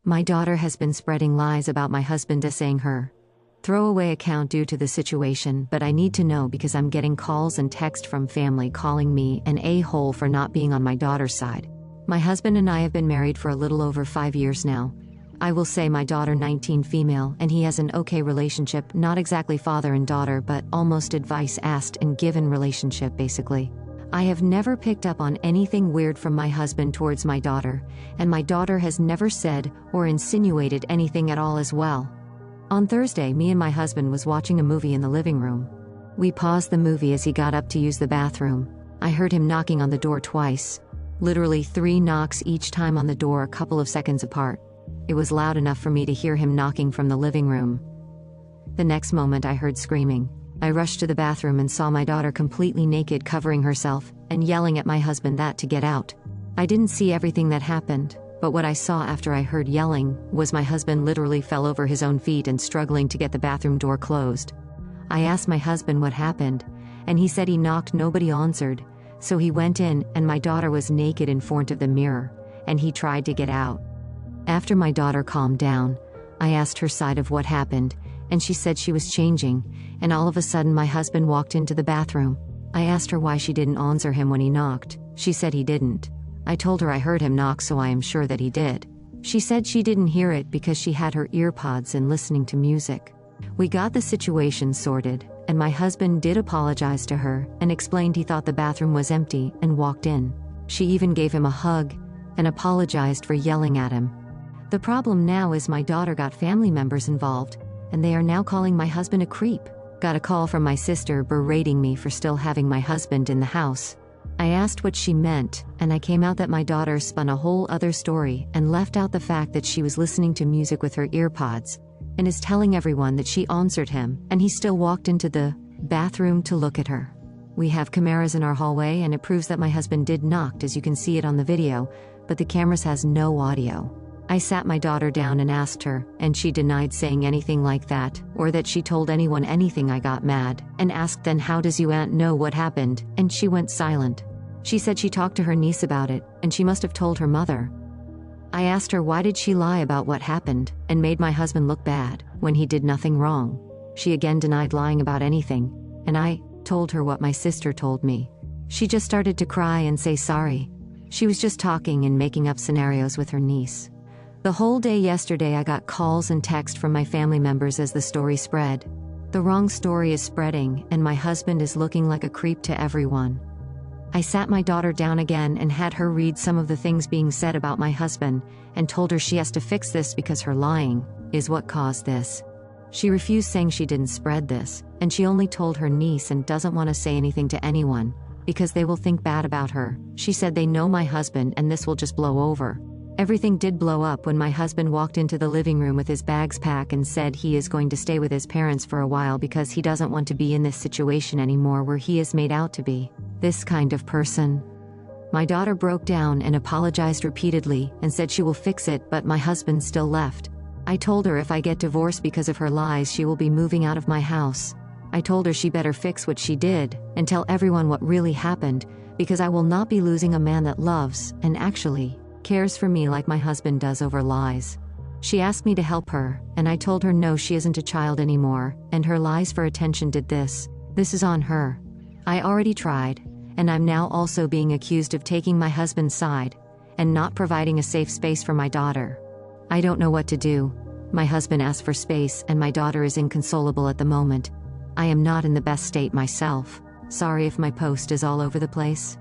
My daughter has been spreading lies about my husband SAing her. Throwaway account due to the situation, but I need to know because I'm getting calls and text from family calling me an a-hole for not being on my daughter's side. My husband and I have been married for a little over 5 years now. I will say my daughter 19 female and he has an okay relationship, not exactly father and daughter but almost advice asked and given relationship basically. I have never picked up on anything weird from my husband towards my daughter, and my daughter has never said or insinuated anything at all as well. On Thursday, me and my husband was watching a movie in the living room. We paused the movie as he got up to use the bathroom. I heard him knocking on the door twice. Literally 3 knocks each time on the door a couple of seconds apart. It was loud enough for me to hear him knocking from the living room. The next moment I heard screaming. I rushed to the bathroom and saw my daughter completely naked covering herself and yelling at my husband that to get out. I didn't see everything that happened, but what I saw after I heard yelling was my husband literally fell over his own feet and struggling to get the bathroom door closed. I asked my husband what happened, and he said he knocked, nobody answered, so he went in and my daughter was naked in front of the mirror, and he tried to get out. After my daughter calmed down, I asked her side of what happened, and she said she was changing, and all of a sudden my husband walked into the bathroom. I asked her why she didn't answer him when he knocked. She said he didn't. I told her I heard him knock, so I am sure that he did. She said she didn't hear it because she had her earpods in listening to music. We got the situation sorted, and my husband did apologize to her and explained he thought the bathroom was empty and walked in. She even gave him a hug and apologized for yelling at him. The problem now is my daughter got family members involved, and they are now calling my husband a creep. Got a call from my sister berating me for still having my husband in the house. I asked what she meant, and I came out that my daughter spun a whole other story and left out the fact that she was listening to music with her earpods, and is telling everyone that she answered him, and he still walked into the bathroom to look at her. We have cameras in our hallway and it proves that my husband did knock, as you can see it on the video, but the cameras has no audio. I sat my daughter down and asked her, and she denied saying anything like that, or that she told anyone anything. I got mad, and asked then how does you aunt know what happened, and she went silent. She said she talked to her niece about it, and she must have told her mother. I asked her why did she lie about what happened, and made my husband look bad, when he did nothing wrong. She again denied lying about anything, and I told her what my sister told me. She just started to cry and say sorry. She was just talking and making up scenarios with her niece. The whole day yesterday I got calls and text from my family members as the story spread. The wrong story is spreading, and my husband is looking like a creep to everyone. I sat my daughter down again and had her read some of the things being said about my husband, and told her she has to fix this because her lying is what caused this. She refused, saying she didn't spread this, and she only told her niece and doesn't want to say anything to anyone, because they will think bad about her. She said they know my husband and this will just blow over. Everything did blow up when my husband walked into the living room with his bags packed and said he is going to stay with his parents for a while because he doesn't want to be in this situation anymore where he is made out to be this kind of person. My daughter broke down and apologized repeatedly and said she will fix it, but my husband still left. I told her if I get divorced because of her lies, she will be moving out of my house. I told her she better fix what she did and tell everyone what really happened, because I will not be losing a man that loves and actually cares for me like my husband does over lies. She asked me to help her, and I told her no, she isn't a child anymore, and her lies for attention did this. This is on her. I already tried, and I'm now also being accused of taking my husband's side and not providing a safe space for my daughter. I don't know what to do. My husband asked for space and my daughter is inconsolable at the moment. I am not in the best state myself. Sorry if my post is all over the place.